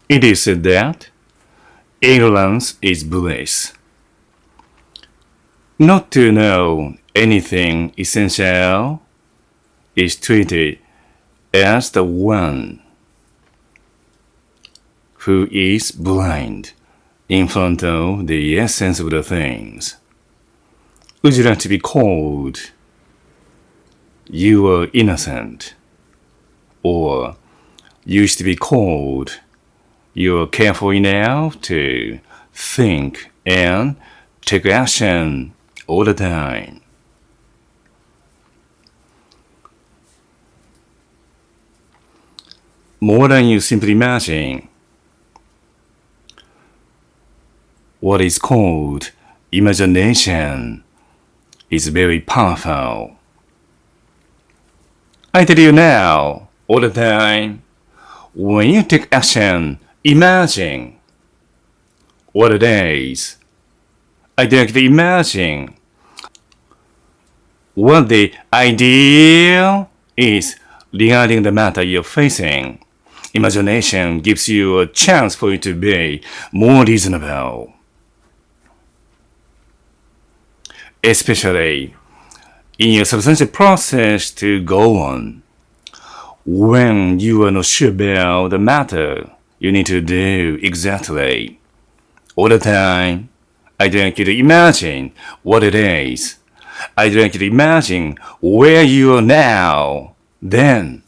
It is said that ignorance is bliss. Not to know anything essential is treated as the one who is blind in front of the essence of the things. Would you like to be called you are innocent, or you used to be called you are careful enough to think and take action all the time? More than you simply imagine. What is called imagination is very powerful. I tell you now, all the time, when you take action, imagine what it is. I directly imagine what the ideal is regarding the matter you're facing. Imagination gives you a chance for you to be more reasonable. Especially in your substantial process to go on. When you are not sure about the matter you need to do exactly. All the time, I'd like you to imagine what it is. I'd like you to imagine where you are now. Then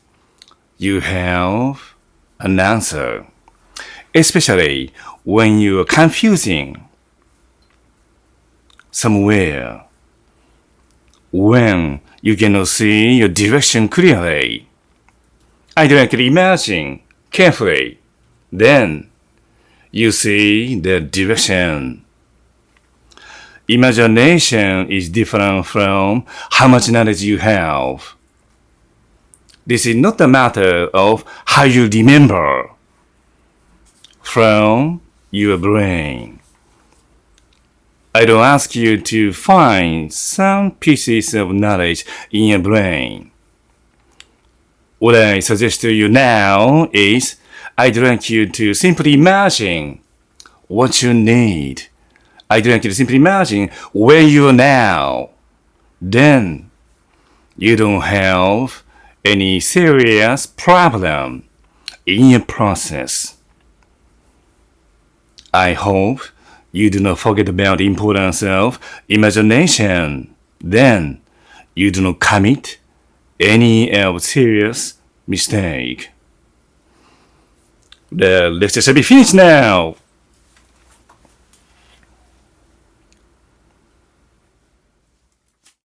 you have an answer. Especially when you are confusing somewhere. When you cannot see your direction clearly. I'd like you to imagine carefully. Then you see the direction. Imagination is different from how much knowledge you have. This is not a matter of how you remember from your brain. I don't ask you to find some pieces of knowledge in your brain. What I suggest to you now is I'd like you to simply imagine what you need. I'd like you to simply imagine where you are now. Then you don't have any serious problem in your process. I hope you do not forget about the importance of imagination. Then you do not commit any serious mistake. The lecture shall be finished now.